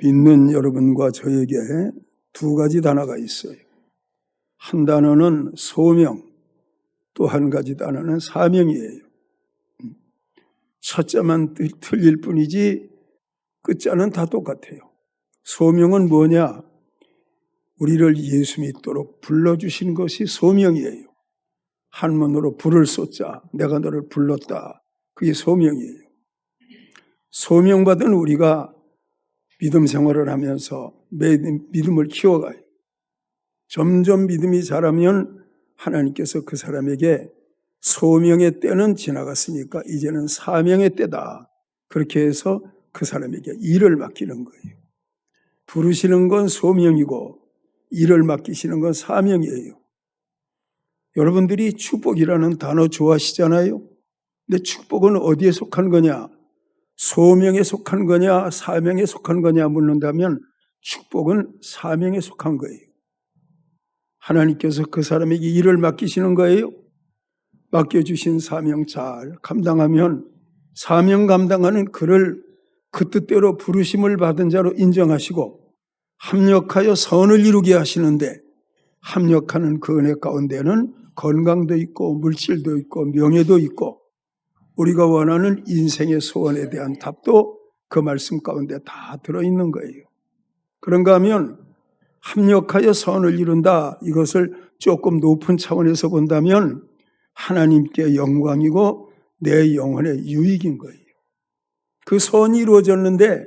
믿는 여러분과 저에게 두 가지 단어가 있어요. 한 단어는 소명, 또 한 가지 단어는 사명이에요. 첫자만 틀릴 뿐이지 끝자는 다 똑같아요. 소명은 뭐냐? 우리를 예수 믿도록 불러주신 것이 소명이에요. 한문으로 부를 쏘자, 내가 너를 불렀다. 그게 소명이에요. 소명받은 우리가 믿음 생활을 하면서 믿음을 키워가요. 점점 믿음이 자라면 하나님께서 그 사람에게 소명의 때는 지나갔으니까 이제는 사명의 때다. 그렇게 해서 그 사람에게 일을 맡기는 거예요. 부르시는 건 소명이고 일을 맡기시는 건 사명이에요. 여러분들이 축복이라는 단어 좋아하시잖아요. 근데 축복은 어디에 속한 거냐? 소명에 속한 거냐? 사명에 속한 거냐 묻는다면 축복은 사명에 속한 거예요. 하나님께서 그 사람에게 일을 맡기시는 거예요. 맡겨주신 사명 잘 감당하면 사명 감당하는 그를 그 뜻대로 부르심을 받은 자로 인정하시고 합력하여 선을 이루게 하시는데 합력하는 그 은혜 가운데는 건강도 있고 물질도 있고 명예도 있고 우리가 원하는 인생의 소원에 대한 답도 그 말씀 가운데 다 들어있는 거예요. 그런가 하면 합력하여 선을 이룬다. 이것을 조금 높은 차원에서 본다면 하나님께 영광이고 내 영혼의 유익인 거예요. 그 선이 이루어졌는데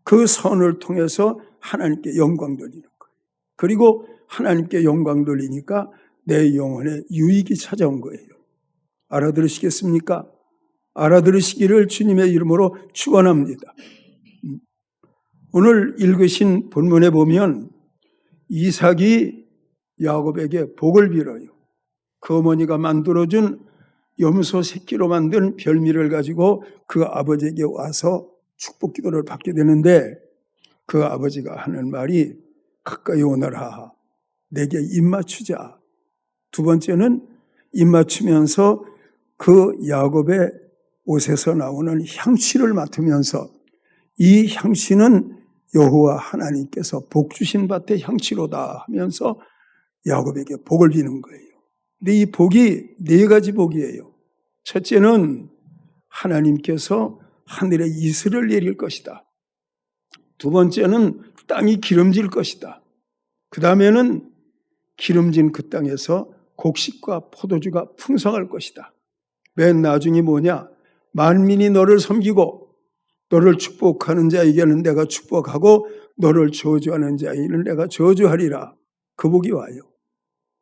그 선을 통해서 하나님께 영광 돌리는 거예요. 그리고 하나님께 영광 돌리니까 내 영혼의 유익이 찾아온 거예요. 알아들으시겠습니까? 알아들으시기를 주님의 이름으로 축원합니다. 오늘 읽으신 본문에 보면 이삭이 야곱에게 복을 빌어요. 그 어머니가 만들어준 염소 새끼로 만든 별미를 가지고 그 아버지에게 와서 축복 기도를 받게 되는데 그 아버지가 하는 말이 가까이 오너라. 내게 입맞추자. 두 번째는 입맞추면서 그 야곱의 옷에서 나오는 향취를 맡으면서 이 향취는 여호와 하나님께서 복 주신 밭의 향취로다 하면서 야곱에게 복을 비는 거예요. 근데 이 복이 네 가지 복이에요. 첫째는 하나님께서 하늘에 이슬을 내릴 것이다. 두 번째는 땅이 기름질 것이다. 그 다음에는 기름진 그 땅에서 곡식과 포도주가 풍성할 것이다. 맨 나중이 뭐냐? 만민이 너를 섬기고 너를 축복하는 자에게는 내가 축복하고 너를 저주하는 자에게는 내가 저주하리라. 그 복이 와요.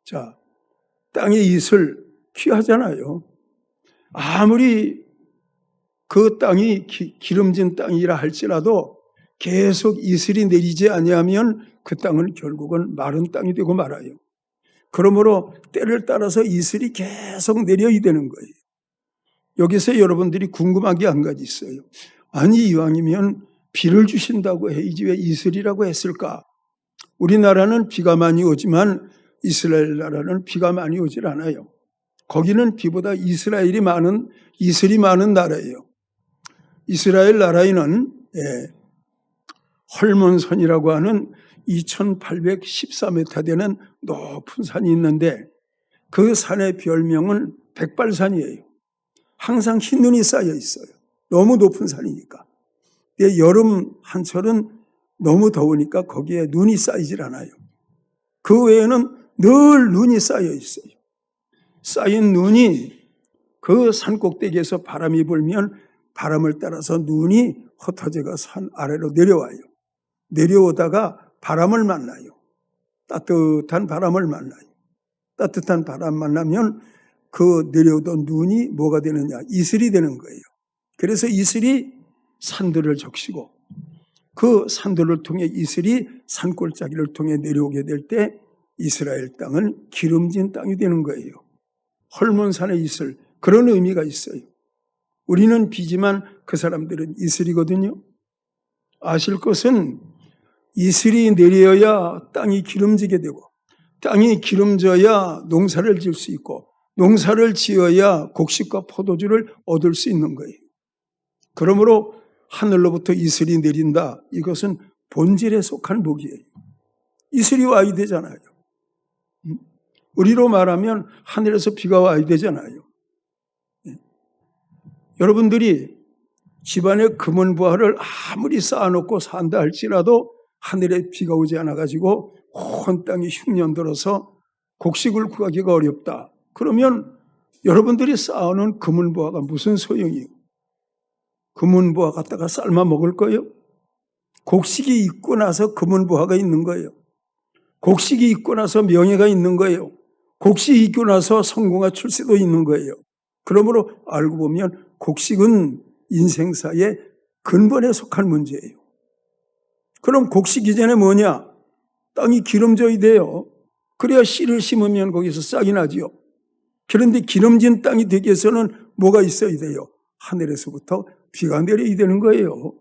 자, 땅의 이슬 귀하잖아요. 아무리 그 땅이 기름진 땅이라 할지라도 계속 이슬이 내리지 아니하면 그 땅은 결국은 마른 땅이 되고 말아요. 그러므로 때를 따라서 이슬이 계속 내려야 되는 거예요. 여기서 여러분들이 궁금한 게 한 가지 있어요. 아니 이왕이면 비를 주신다고 해야지 왜 이슬이라고 했을까? 우리나라는 비가 많이 오지만 이스라엘 나라는 비가 많이 오질 않아요. 거기는 비보다 이스라엘이 많은 이슬이 많은 나라예요. 이스라엘 나라에는 헐몬선이라고 하는 2814m 되는 높은 산이 있는데 그 산의 별명은 백발산이에요. 항상 흰 눈이 쌓여 있어요. 너무 높은 산이니까. 여름 한철은 너무 더우니까 거기에 눈이 쌓이질 않아요. 그 외에는 늘 눈이 쌓여 있어요. 쌓인 눈이 그 산 꼭대기에서 바람이 불면 바람을 따라서 눈이 흩어져가 산 아래로 내려와요. 내려오다가 바람을 만나요. 따뜻한 바람을 만나요. 따뜻한 바람 만나면 그 내려오던 눈이 뭐가 되느냐? 이슬이 되는 거예요. 그래서 이슬이 산들을 적시고 그 산들을 통해 이슬이 산골짜기를 통해 내려오게 될 때 이스라엘 땅은 기름진 땅이 되는 거예요. 헐몬산의 이슬, 그런 의미가 있어요. 우리는 비지만 그 사람들은 이슬이거든요. 아실 것은 이슬이 내려야 땅이 기름지게 되고 땅이 기름져야 농사를 지을 수 있고 농사를 지어야 곡식과 포도주를 얻을 수 있는 거예요. 그러므로 하늘로부터 이슬이 내린다. 이것은 본질에 속한 복이에요. 이슬이 와야 되잖아요. 우리로 말하면 하늘에서 비가 와야 되잖아요. 여러분들이 집안에 금은보화를 아무리 쌓아놓고 산다 할지라도 하늘에 비가 오지 않아가지고 온 땅이 흉년 들어서 곡식을 구하기가 어렵다. 그러면 여러분들이 쌓아놓은 금은보화가 무슨 소용이에요? 금은보화 갖다가 삶아 먹을 거예요? 곡식이 있고 나서 금은보화가 있는 거예요. 곡식이 있고 나서 명예가 있는 거예요. 곡식이 있고 나서 성공과 출세도 있는 거예요. 그러므로 알고 보면 곡식은 인생사의 근본에 속한 문제예요. 그럼 곡식 이전에 뭐냐? 땅이 기름져야 돼요. 그래야 씨를 심으면 거기서 싹이 나지요. 그런데 기름진 땅이 되기 위해서는 뭐가 있어야 돼요? 하늘에서부터 비가 내려야 되는 거예요.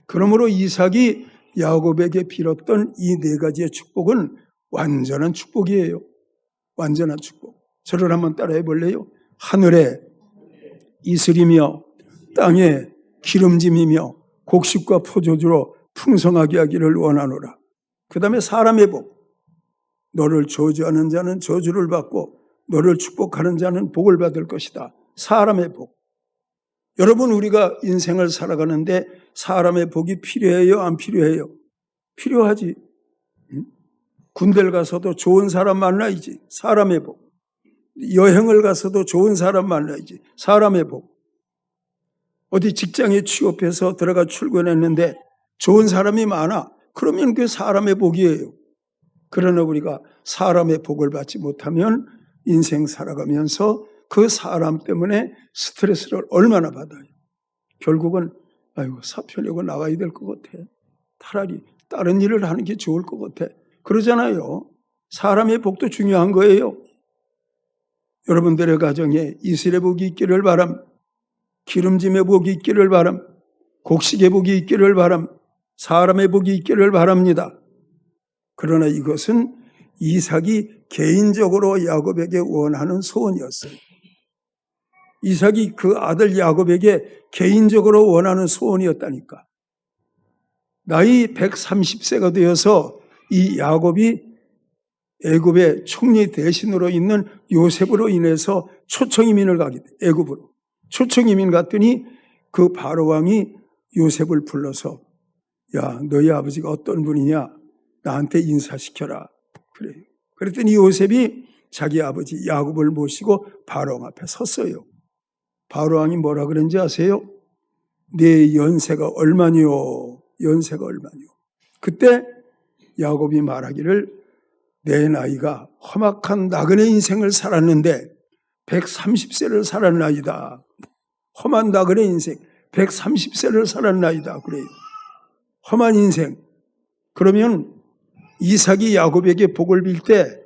그러므로 이삭이 야곱에게 빌었던 이 네 가지의 축복은 완전한 축복이에요. 완전한 축복. 저를 한번 따라해 볼래요? 하늘에 이슬이며 땅에 기름짐이며 곡식과 포도주로 풍성하게 하기를 원하노라. 그 다음에 사람의 복. 너를 저주하는 자는 저주를 받고 너를 축복하는 자는 복을 받을 것이다. 사람의 복. 여러분, 우리가 인생을 살아가는데 사람의 복이 필요해요? 안 필요해요? 필요하지. 군대를 가서도 좋은 사람 만나야지. 사람의 복. 여행을 가서도 좋은 사람 만나야지. 사람의 복. 어디 직장에 취업해서 들어가 출근했는데 좋은 사람이 많아. 그러면 그게 사람의 복이에요. 그러나 우리가 사람의 복을 받지 못하면 인생 살아가면서 그 사람 때문에 스트레스를 얼마나 받아요. 결국은 아이고 사표 내고 나가야 될 것 같아. 차라리 다른 일을 하는 게 좋을 것 같아. 그러잖아요. 사람의 복도 중요한 거예요. 여러분들의 가정에 이슬의 복이 있기를 바람, 기름짐의 복이 있기를 바람, 곡식의 복이 있기를 바람, 사람의 복이 있기를 바랍니다. 그러나 이것은 이삭이 개인적으로 야곱에게 원하는 소원이었어요. 이삭이 그 아들 야곱에게 개인적으로 원하는 소원이었다니까. 나이 130세가 되어서 이 야곱이 애굽의 총리 대신으로 있는 요셉으로 인해서 초청 이민을 가게 돼. 애굽으로. 초청 이민 갔더니 그 바로왕이 요셉을 불러서 야, 너희 아버지가 어떤 분이냐? 나한테 인사시켜라. 그래요. 그랬더니 요셉이 자기 아버지 야곱을 모시고 바로왕 앞에 섰어요. 바로왕이 뭐라 그런지 아세요? 네 연세가 얼마니요? 연세가 얼마니요? 그때 야곱이 말하기를 내 나이가 험악한 나그네 인생을 살았는데 130세를 살았나이다. 험한 나그네 인생 130세를 살았나이다. 그래요. 험한 인생. 그러면 이삭이 야곱에게 복을 빌 때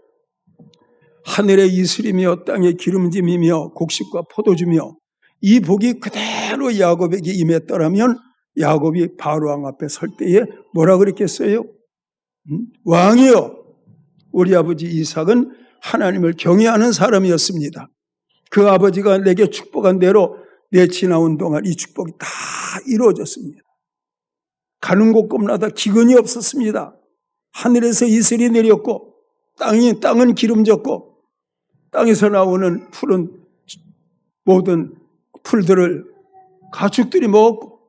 하늘의 이슬이며 땅의 기름짐이며 곡식과 포도주며 이 복이 그대로 야곱에게 임했더라면 야곱이 바로왕 앞에 설 때에 뭐라 그랬겠어요? 왕이여, 우리 아버지 이삭은 하나님을 경외하는 사람이었습니다. 그 아버지가 내게 축복한 대로 내 지나온 동안 이 축복이 다 이루어졌습니다. 가는 곳곳마다 기근이 없었습니다. 하늘에서 이슬이 내렸고 땅은 기름졌고 땅에서 나오는 푸른 모든 풀들을 가축들이 먹었고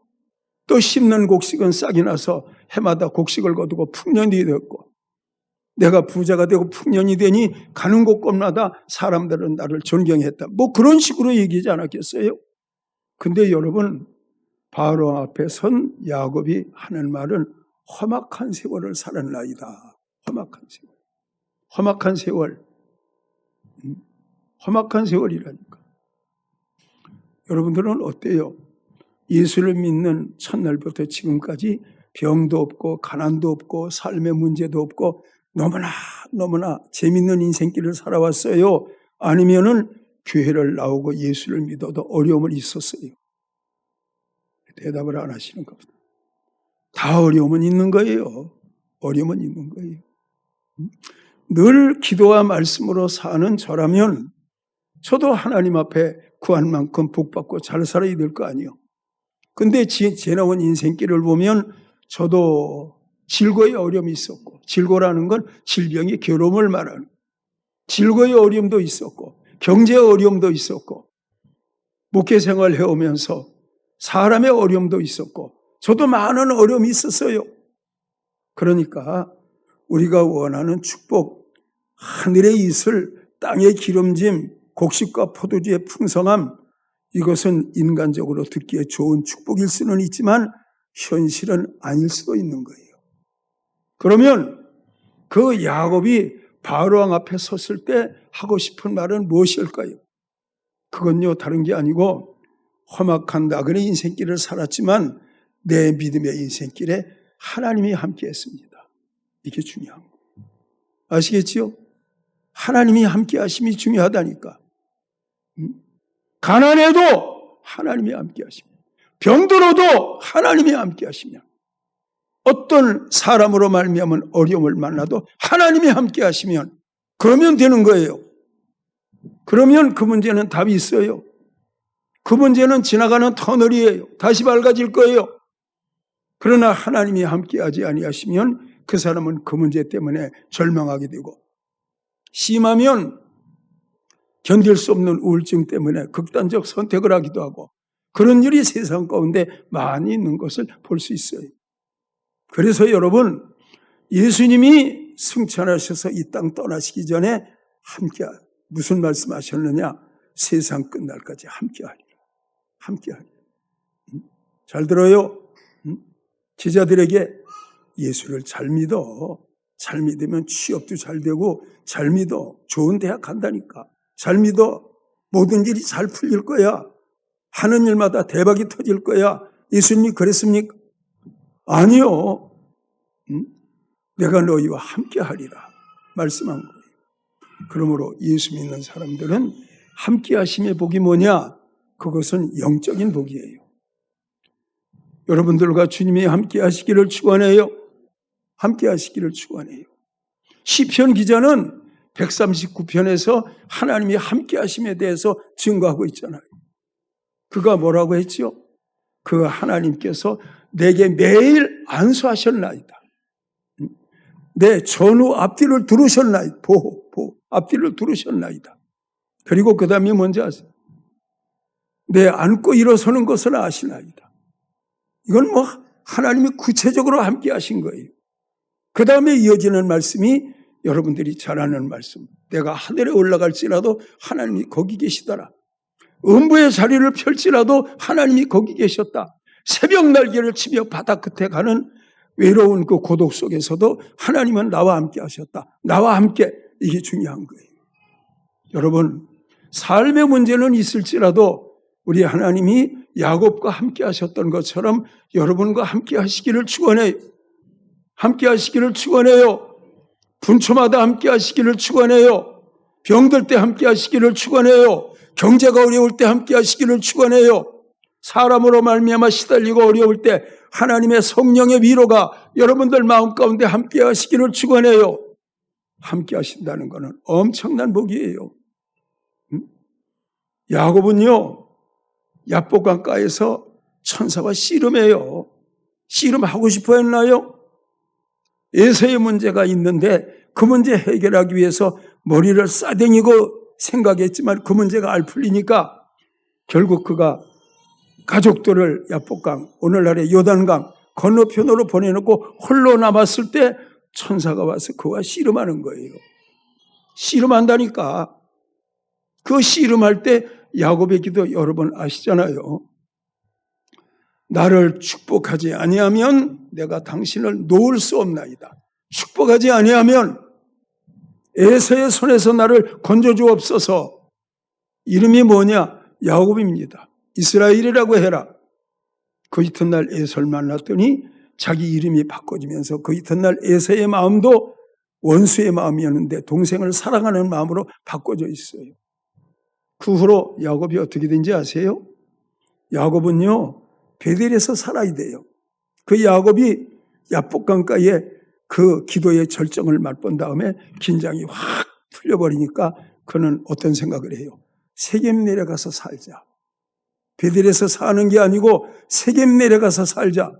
또 씹는 곡식은 싹이 나서 해마다 곡식을 거두고 풍년이 되었고 내가 부자가 되고 풍년이 되니 가는 곳곳마다 사람들은 나를 존경했다. 뭐 그런 식으로 얘기하지 않았겠어요? 근데 여러분, 바로 앞에 선 야곱이 하는 말은 험악한 세월을 살았나이다. 험악한 세월. 험악한 세월. 험악한 세월이라니까. 여러분들은 어때요? 예수를 믿는 첫날부터 지금까지 병도 없고 가난도 없고 삶의 문제도 없고 너무나 재밌는 인생길을 살아왔어요? 아니면은 교회를 나오고 예수를 믿어도 어려움을 있었어요? 대답을 안 하시는 겁니다. 다 어려움은 있는 거예요. 어려움은 있는 거예요. 늘 기도와 말씀으로 사는 저라면 저도 하나님 앞에 구한 만큼 복받고 잘 살아야 될 거 아니에요. 근데 지나온 인생길을 보면 저도 질고의 어려움이 있었고, 질고라는 건 질병의 괴로움을 말하는, 질고의 어려움도 있었고, 경제의 어려움도 있었고, 목회 생활 해오면서 사람의 어려움도 있었고, 저도 많은 어려움이 있었어요. 그러니까 우리가 원하는 축복, 하늘의 이슬, 땅의 기름짐, 곡식과 포도주의 풍성함, 이것은 인간적으로 듣기에 좋은 축복일 수는 있지만 현실은 아닐 수도 있는 거예요. 그러면 그 야곱이 바로왕 앞에 섰을 때 하고 싶은 말은 무엇일까요? 그건요, 다른 게 아니고 험악한 나그네 인생길을 살았지만 내 믿음의 인생길에 하나님이 함께 했습니다. 이게 중요한 거예요. 아시겠지요? 하나님이 함께 하심이 중요하다니까. 가난해도 하나님이 함께 하십니다. 병들어도 하나님이 함께 하시며, 어떤 사람으로 말미암은 어려움을 만나도 하나님이 함께 하시면 그러면 되는 거예요. 그러면 그 문제는 답이 있어요. 그 문제는 지나가는 터널이에요. 다시 밝아질 거예요. 그러나 하나님이 함께하지 아니하시면 그 사람은 그 문제 때문에 절망하게 되고, 심하면 견딜 수 없는 우울증 때문에 극단적 선택을 하기도 하고, 그런 일이 세상 가운데 많이 있는 것을 볼 수 있어요. 그래서 여러분, 예수님이 승천하셔서 이 땅 떠나시기 전에 무슨 말씀하셨느냐? 세상 끝날까지 함께하리라. 함께하리라. 잘 들어요. 제자들에게 예수를 잘 믿어. 잘 믿으면 취업도 잘 되고, 잘 믿어. 좋은 대학 간다니까. 잘 믿어. 모든 일이 잘 풀릴 거야. 하는 일마다 대박이 터질 거야. 예수님이 그랬습니까? 아니요. 내가 너희와 함께 하리라 말씀한 거예요. 그러므로 예수 믿는 사람들은 함께 하심의 복이 뭐냐? 그것은 영적인 복이에요. 여러분들과 주님이 함께 하시기를 축원해요. 함께 하시기를 축원해요. 시편 기자는 139편에서 하나님이 함께 하심에 대해서 증거하고 있잖아요. 그가 뭐라고 했죠? 그 하나님께서 내게 매일 안수하셨나이다. 내 전후 앞뒤를 두르셨나이다. 앞뒤를 두르셨나이다. 그리고 그 다음에 뭔지 아세요? 내 앉고 일어서는 것을 아시나이다. 이건 뭐 하나님이 구체적으로 함께 하신 거예요. 그 다음에 이어지는 말씀이 여러분들이 잘 아는 말씀. 내가 하늘에 올라갈지라도 하나님이 거기 계시더라. 음부의 자리를 펼지라도 하나님이 거기 계셨다. 새벽 날개를 치며 바다 끝에 가는 외로운 그 고독 속에서도 하나님은 나와 함께 하셨다. 나와 함께. 이게 중요한 거예요. 여러분, 삶의 문제는 있을지라도 우리 하나님이 야곱과 함께 하셨던 것처럼 여러분과 함께 하시기를 축원해요. 함께 하시기를 축원해요. 분초마다 함께 하시기를 축원해요. 병들 때 함께 하시기를 축원해요. 경제가 어려울 때 함께 하시기를 축원해요. 사람으로 말미암아 시달리고 어려울 때 하나님의 성령의 위로가 여러분들 마음 가운데 함께 하시기를 축원해요. 함께 하신다는 것은 엄청난 복이에요. 야곱은요, 야복강가에서 천사와 씨름해요. 씨름하고 싶어 했나요? 에서의 문제가 있는데 그 문제 해결하기 위해서 머리를 싸댕이고 생각했지만 그 문제가 알 풀리니까 결국 그가 가족들을 야복강, 오늘날의 요단강 건너편으로 보내놓고 홀로 남았을 때 천사가 와서 그와 씨름하는 거예요. 씨름한다니까. 그 씨름할 때 야곱의 기도 여러분 아시잖아요. 나를 축복하지 아니하면 내가 당신을 놓을 수 없나이다. 축복하지 아니하면 에서의 손에서 나를 건져주옵소서. 이름이 뭐냐? 야곱입니다. 이스라엘이라고 해라. 그 이튿날 에서를 만났더니 자기 이름이 바꿔지면서 그 이튿날 에서의 마음도 원수의 마음이었는데 동생을 사랑하는 마음으로 바꿔져 있어요. 그 후로 야곱이 어떻게 된지 아세요? 야곱은요, 베델에서 살아야 돼요. 그 야곱이 야복강가에 그 기도의 절정을 맛본 다음에 긴장이 확 풀려버리니까 그는 어떤 생각을 해요? 세겜 내려가서 살자. 베델에서 사는 게 아니고 세겜 내려가서 살자.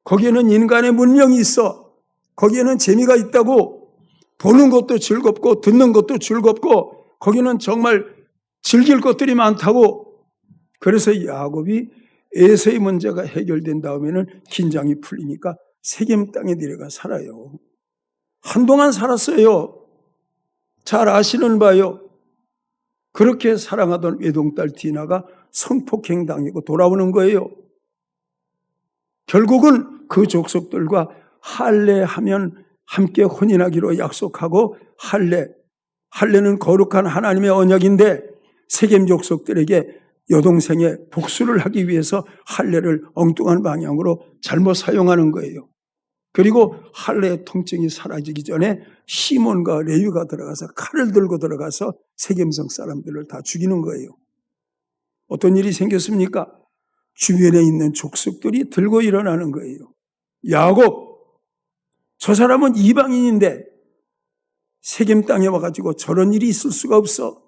거기에는 인간의 문명이 있어. 거기에는 재미가 있다고. 보는 것도 즐겁고 듣는 것도 즐겁고 거기는 정말 즐길 것들이 많다고. 그래서 야곱이 에서의 문제가 해결된 다음에는 긴장이 풀리니까 세겜 땅에 내려가 살아요. 한동안 살았어요. 잘 아시는 바요. 그렇게 사랑하던 외동딸 디나가 성폭행 당하고 돌아오는 거예요. 결국은 그 족속들과 할례하면 함께 혼인하기로 약속하고 할례는 거룩한 하나님의 언약인데 세겜 족속들에게 여동생의 복수를 하기 위해서 할례를 엉뚱한 방향으로 잘못 사용하는 거예요. 그리고 할례의 통증이 사라지기 전에 시몬과 레위가 들어가서 칼을 들고 들어가서 세겜성 사람들을 다 죽이는 거예요. 어떤 일이 생겼습니까? 주변에 있는 족속들이 들고 일어나는 거예요. 야곱, 저 사람은 이방인인데 세겜 땅에 와가지고 저런 일이 있을 수가 없어.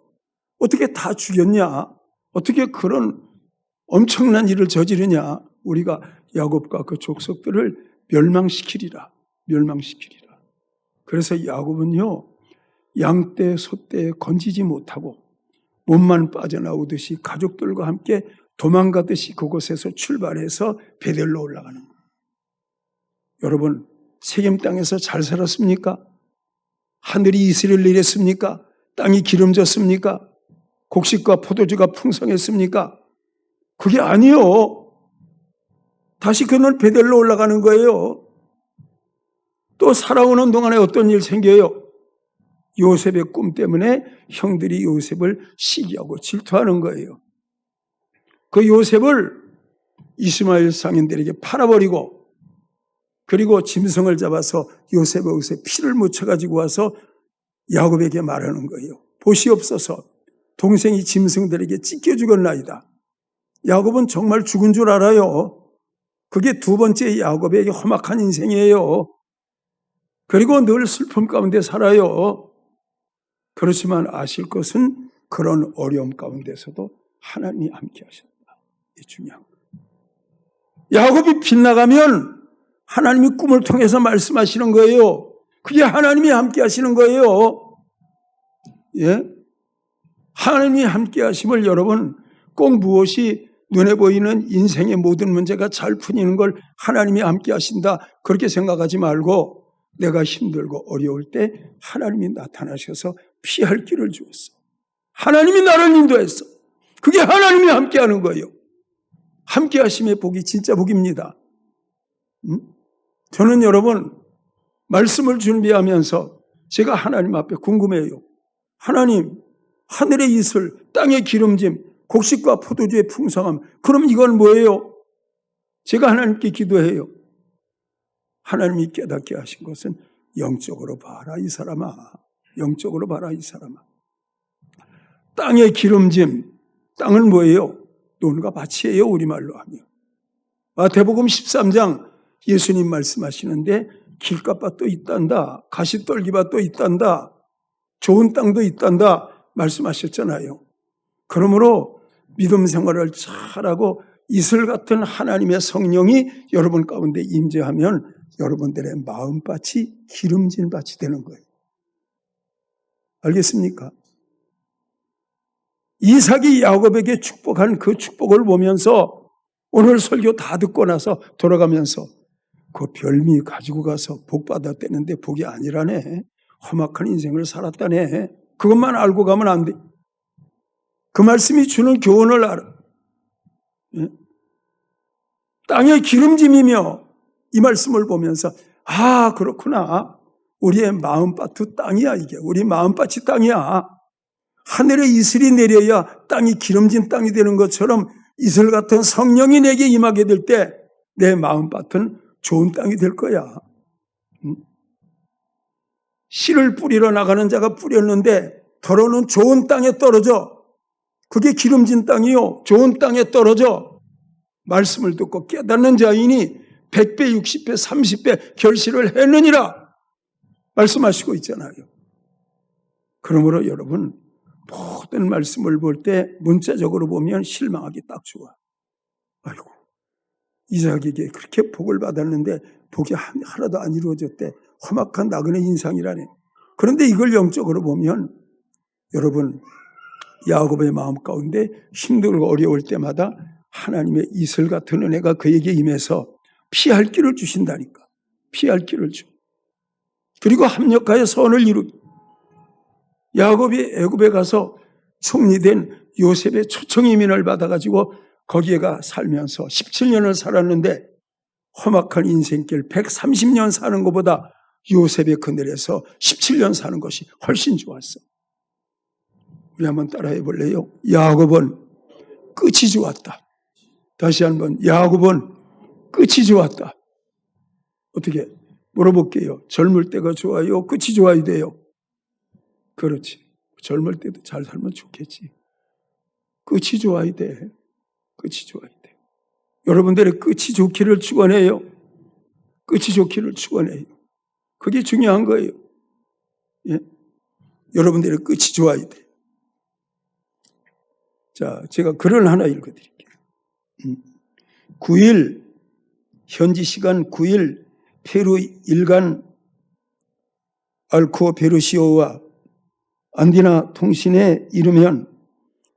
어떻게 다 죽였냐? 어떻게 그런 엄청난 일을 저지르냐? 우리가 야곱과 그 족속들을 멸망시키리라. 그래서 야곱은요, 양떼, 소떼 건지지 못하고 몸만 빠져나오듯이 가족들과 함께 도망가듯이 그곳에서 출발해서 베델로 올라가는 거예요. 여러분, 세겜 땅에서 잘 살았습니까? 하늘이 이슬을 내렸습니까? 땅이 기름졌습니까? 곡식과 포도주가 풍성했습니까? 그게 아니요. 다시 그는 베델로 올라가는 거예요. 또 살아오는 동안에 어떤 일 생겨요? 요셉의 꿈 때문에 형들이 요셉을 시기하고 질투하는 거예요. 그 요셉을 이스마엘 상인들에게 팔아버리고 그리고 짐승을 잡아서 요셉의 옷에 피를 묻혀가지고 와서 야곱에게 말하는 거예요. 보시옵소서 동생이 짐승들에게 찢겨 죽었나이다. 야곱은 정말 죽은 줄 알아요. 그게 두 번째 야곱에게 험악한 인생이에요. 그리고 늘 슬픔 가운데 살아요. 그렇지만 아실 것은 그런 어려움 가운데서도 하나님이 함께 하셨다. 이게 중요한 거예요. 야곱이 빗나가면 하나님이 꿈을 통해서 말씀하시는 거예요. 그게 하나님이 함께 하시는 거예요. 예? 하나님이 함께 하심을 여러분 꼭 무엇이 눈에 보이는 인생의 모든 문제가 잘 풀리는 걸 하나님이 함께 하신다 그렇게 생각하지 말고 내가 힘들고 어려울 때 하나님이 나타나셔서 피할 길을 주었어. 하나님이 나를 인도했어. 그게 하나님이 함께 하는 거예요. 함께 하심의 복이 진짜 복입니다. 저는 여러분 말씀을 준비하면서 제가 하나님 앞에 궁금해요. 하나님, 하늘의 이슬, 땅의 기름짐, 곡식과 포도주의 풍성함. 그럼 이건 뭐예요? 제가 하나님께 기도해요. 하나님이 깨닫게 하신 것은 영적으로 봐라 이 사람아. 영적으로 봐라 이 사람아. 땅의 기름짐. 땅은 뭐예요? 논과 밭이에요. 우리말로 하면. 마태복음 13장 예수님 말씀하시는데 길가밭도 있단다. 가시떨기밭도 있단다. 좋은 땅도 있단다. 말씀하셨잖아요. 그러므로 믿음 생활을 잘하고 이슬 같은 하나님의 성령이 여러분 가운데 임재하면 여러분들의 마음밭이 기름진 밭이 되는 거예요. 알겠습니까? 이삭이 야곱에게 축복한 그 축복을 보면서 오늘 설교 다 듣고 나서 돌아가면서 그 별미 가지고 가서 복 받았다는데 복이 아니라네. 험악한 인생을 살았다네. 그것만 알고 가면 안 돼. 그 말씀이 주는 교훈을 알아. 예? 땅의 기름짐이며 이 말씀을 보면서 아 그렇구나. 우리의 마음밭도 땅이야 이게. 우리 마음밭이 땅이야. 하늘에 이슬이 내려야 땅이 기름진 땅이 되는 것처럼 이슬 같은 성령이 내게 임하게 될 때 내 마음밭은 좋은 땅이 될 거야. 씨를 뿌리러 나가는 자가 뿌렸는데 더러는 좋은 땅에 떨어져. 그게 기름진 땅이요. 좋은 땅에 떨어져. 말씀을 듣고 깨닫는 자이니 100배, 60배, 30배 결실을 했느니라. 말씀하시고 있잖아요. 그러므로 여러분 모든 말씀을 볼 때 문자적으로 보면 실망하기 딱 좋아. 아이고 이삭에게 그렇게 복을 받았는데 복이 하나도 안 이루어졌대. 험악한 나그네 인상이라네. 그런데 이걸 영적으로 보면 여러분, 야곱의 마음 가운데 힘들고 어려울 때마다 하나님의 이슬 같은 은혜가 그에게 임해서 피할 길을 주신다니까. 피할 길을 줘. 그리고 합력하여 선을 이루고 야곱이 애굽에 가서 총리된 요셉의 초청 이민을 받아가지고 거기에 가 살면서 17년을 살았는데 험악한 인생길 130년 사는 것보다 요셉의 그늘에서 17년 사는 것이 훨씬 좋았어. 우리 한번 따라해 볼래요? 야곱은 끝이 좋았다. 다시 한번, 야곱은 끝이 좋았다. 어떻게 물어볼게요. 젊을 때가 좋아요? 끝이 좋아야 돼요? 그렇지. 젊을 때도 잘 살면 좋겠지. 끝이 좋아야 돼. 끝이 좋아야 돼. 여러분들의 끝이 좋기를 축원해요. 끝이 좋기를 축원해요. 그게 중요한 거예요. 예? 여러분들의 끝이 좋아야 돼. 자, 제가 글을 하나 읽어드릴게요. 9일, 현지 시간 9일 페루 일간 알코 베르시오와 안디나 통신에 이르면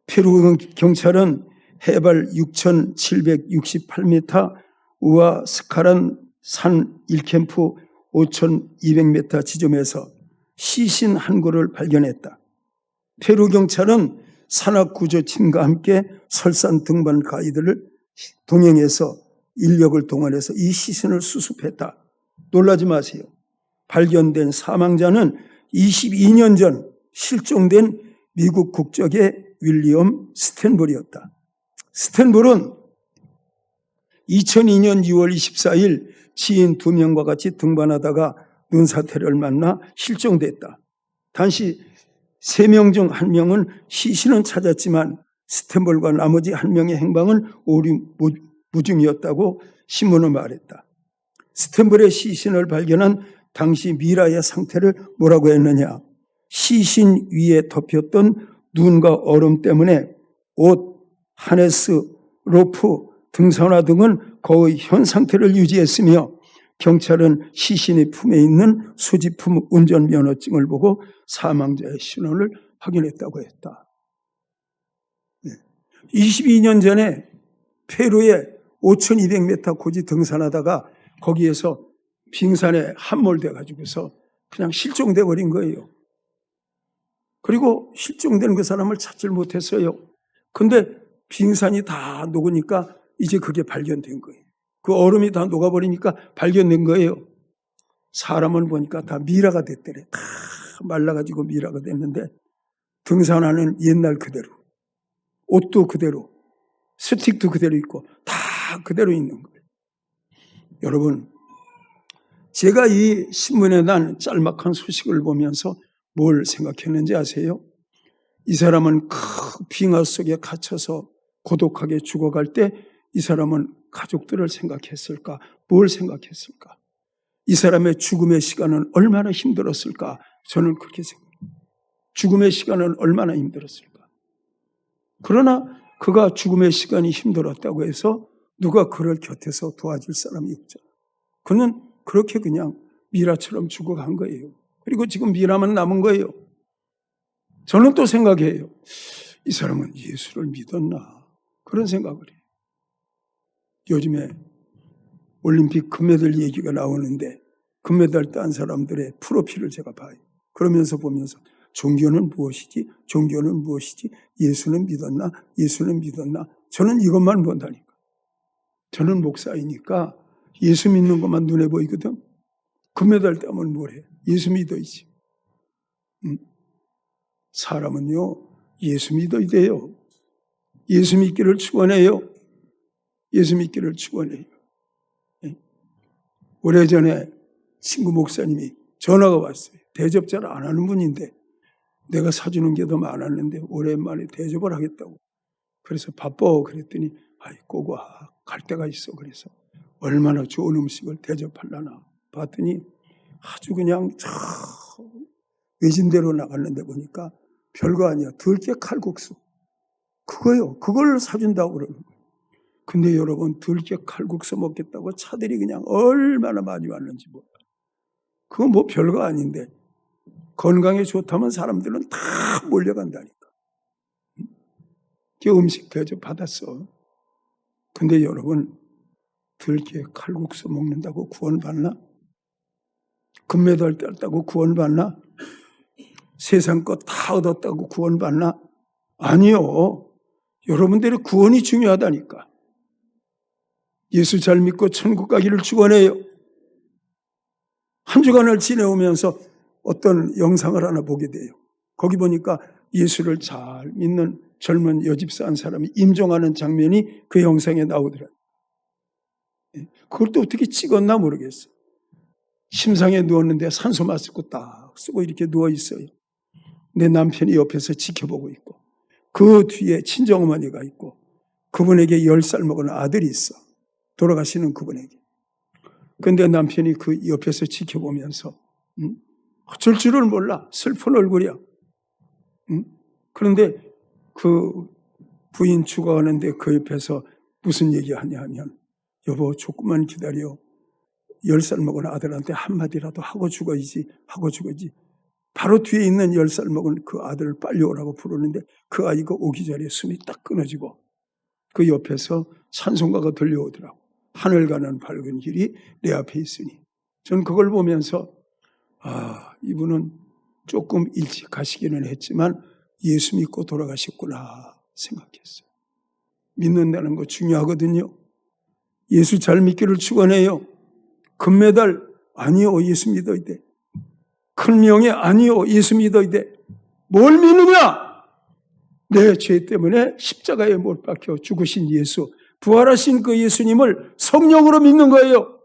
페루 경찰은 해발 6,768m 우아 스카란 산 1캠프 5,200m 지점에서 시신 한 구를 발견했다. 페루 경찰은 산악구조팀과 함께 설산 등반 가이드를 동행해서 인력을 동원해서 이 시신을 수습했다. 놀라지 마세요. 발견된 사망자는 22년 전 실종된 미국 국적의 윌리엄 스탠볼이었다. 스탠볼은 2002년 6월 24일 지인 2명과 같이 등반하다가 눈사태를 만나 실종됐다. 단시 3명 중 1명은 시신은 찾았지만 스탠볼과 나머지 1명의 행방은 오리무중이었다고 신문은 말했다. 스탠볼의 시신을 발견한 당시 미라의 상태를 뭐라고 했느냐? 시신 위에 덮였던 눈과 얼음 때문에 옷, 하네스, 로프, 등산화 등은 거의 현 상태를 유지했으며 경찰은 시신의 품에 있는 소지품 운전면허증을 보고 사망자의 신원을 확인했다고 했다. 22년 전에 페루의 5,200m 고지 등산하다가 거기에서 빙산에 함몰돼 가지고서 그냥 실종돼 버린 거예요. 그리고 실종된 그 사람을 찾질 못했어요. 근데 빙산이 다 녹으니까 이제 그게 발견된 거예요. 그 얼음이 다 녹아버리니까 발견된 거예요. 사람을 보니까 다 미라가 됐더래. 다 말라가지고 미라가 됐는데 등산화는 옛날 그대로, 옷도 그대로, 스틱도 그대로 있고 다 그대로 있는 거예요. 여러분, 제가 이 신문에 난 짤막한 소식을 보면서 뭘 생각했는지 아세요? 이 사람은 큰 빙하 속에 갇혀서 고독하게 죽어갈 때 이 사람은 가족들을 생각했을까? 뭘 생각했을까? 이 사람의 죽음의 시간은 얼마나 힘들었을까? 저는 그렇게 생각해요. 죽음의 시간은 얼마나 힘들었을까? 그러나 그가 죽음의 시간이 힘들었다고 해서 누가 그를 곁에서 도와줄 사람이 없잖아. 그는 그렇게 그냥 미라처럼 죽어간 거예요. 그리고 지금 미라만 남은 거예요. 저는 또 생각해요. 이 사람은 예수를 믿었나? 그런 생각을 해요. 요즘에 올림픽 금메달 얘기가 나오는데 금메달 딴 사람들의 프로필을 제가 봐요. 그러면서 보면서 종교는 무엇이지? 종교는 무엇이지? 예수는 믿었나? 예수는 믿었나? 저는 이것만 본다니까. 저는 목사이니까 예수 믿는 것만 눈에 보이거든. 금메달 따면 뭐래? 예수 믿어야지. 사람은요, 예수 믿어야 돼요. 예수 믿기를 축원해요. 예수 믿기를 축원해요. 오래전에 친구 목사님이 전화가 왔어요. 대접잘 안 하는 분인데 내가 사주는 게 더 많았는데 오랜만에 대접을 하겠다고. 그래서 바빠 그랬더니 아이 꼭 와. 갈 데가 있어. 그래서 얼마나 좋은 음식을 대접하려나 봤더니 아주 그냥 저 외진대로 나갔는데 보니까 별거 아니야. 들깨 칼국수. 그거요. 그걸 사준다고 그러는 거예요. 근데 여러분, 들깨 칼국수 먹겠다고 차들이 그냥 얼마나 많이 왔는지 몰라요. 그건 뭐 별거 아닌데 건강에 좋다면 사람들은 다 몰려간다니까. 그 음식 대접 받았어. 근데 여러분, 들깨 칼국수 먹는다고 구원받나? 금메달 땄다고 구원받나? 세상 것 다 얻었다고 구원받나? 아니요. 여러분들의 구원이 중요하다니까. 예수 잘 믿고 천국 가기를 축원해요. 한 주간을 지내오면서 어떤 영상을 하나 보게 돼요. 거기 보니까 예수를 잘 믿는 젊은 여집사 한 사람이 임종하는 장면이 그 영상에 나오더라고요. 그걸 또 어떻게 찍었나 모르겠어요. 침상에 누웠는데 산소 마스크 딱 쓰고 이렇게 누워 있어요. 내 남편이 옆에서 지켜보고 있고 그 뒤에 친정어머니가 있고 그분에게 10살 먹은 아들이 있어. 돌아가시는 그분에게. 근데 남편이 그 옆에서 지켜보면서 어쩔 줄을 몰라. 슬픈 얼굴이야. 그런데 그 부인 추가하는데 그 옆에서 무슨 얘기하냐 하면 여보 조금만 기다려. 10살 먹은 아들한테 한마디라도 하고 죽어야지. 바로 뒤에 있는 10살 먹은 그 아들을 빨리 오라고 부르는데 그 아이가 오기 전에 숨이 딱 끊어지고 그 옆에서 찬송가가 들려오더라고. 하늘 가는 밝은 길이 내 앞에 있으니. 전 그걸 보면서 이분은 조금 일찍 가시기는 했지만 예수 믿고 돌아가셨구나 생각했어요. 믿는다는 거 중요하거든요. 예수 잘 믿기를 축원해요. 금메달 아니요, 예수 믿어야 돼. 큰 명예 아니요, 예수 믿어야 돼. 뭘 믿느냐? 내 죄 때문에 십자가에 못 박혀 죽으신 예수, 부활하신 그 예수님을 성령으로 믿는 거예요.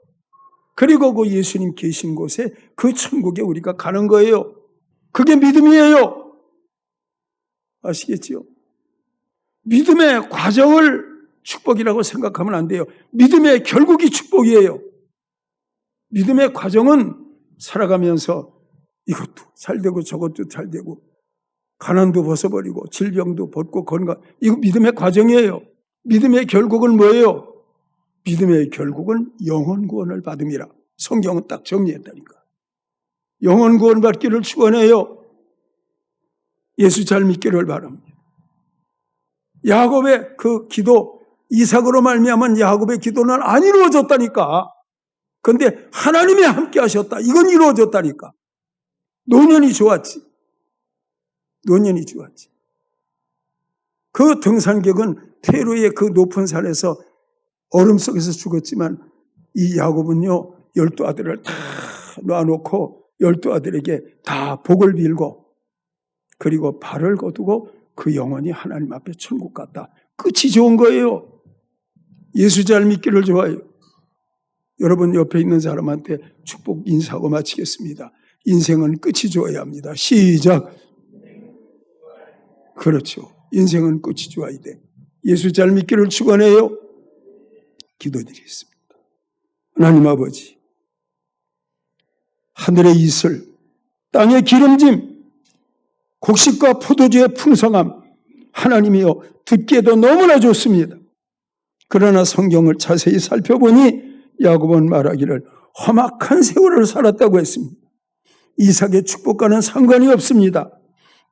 그리고 그 예수님 계신 곳에 그 천국에 우리가 가는 거예요. 그게 믿음이에요. 아시겠지요? 믿음의 과정을 축복이라고 생각하면 안 돼요. 믿음의 결국이 축복이에요. 믿음의 과정은 살아가면서 이것도 잘 되고 저것도 잘 되고 가난도 벗어버리고 질병도 벗고 건강, 이거 믿음의 과정이에요. 믿음의 결국은 뭐예요? 믿음의 결국은 영혼 구원을 받음이라. 성경은 딱 정리했다니까. 영혼 구원 받기를 축원해요. 예수 잘 믿기를 바랍니다. 야곱의 그 기도, 이삭으로 말미암은 야곱의 기도는 안 이루어졌다니까. 그런데 하나님이 함께 하셨다. 이건 이루어졌다니까. 노년이 좋았지. 그 등산객은 테루의 그 높은 산에서 얼음 속에서 죽었지만 이 야곱은요 12아들을 다 놔놓고 12아들에게 다 복을 빌고 그리고 발을 거두고 그 영혼이 하나님 앞에 천국 갔다. 끝이 좋은 거예요. 예수 잘 믿기를 좋아해요. 여러분 옆에 있는 사람한테 축복 인사하고 마치겠습니다. 인생은 끝이 좋아야 합니다. 시작. 그렇죠. 인생은 끝이 좋아야 돼. 예수 잘 믿기를 축원해요. 기도드리겠습니다. 하나님 아버지, 하늘의 이슬, 땅의 기름짐, 곡식과 포도주의 풍성함, 하나님이여 듣기에도 너무나 좋습니다. 그러나 성경을 자세히 살펴보니 야곱은 말하기를 험악한 세월을 살았다고 했습니다. 이삭의 축복과는 상관이 없습니다.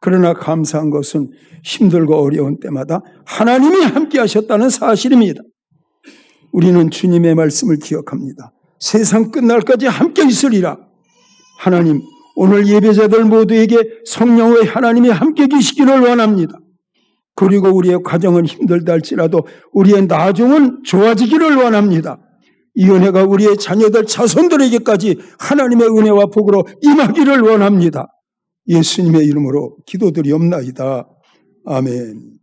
그러나 감사한 것은 힘들고 어려운 때마다 하나님이 함께 하셨다는 사실입니다. 우리는 주님의 말씀을 기억합니다. 세상 끝날까지 함께 있으리라. 하나님, 오늘 예배자들 모두에게 성령의 하나님이 함께 계시기를 원합니다. 그리고 우리의 과정은 힘들다 할지라도 우리의 나중은 좋아지기를 원합니다. 이 은혜가 우리의 자녀들 자손들에게까지 하나님의 은혜와 복으로 임하기를 원합니다. 예수님의 이름으로 기도드리옵나이다. 아멘.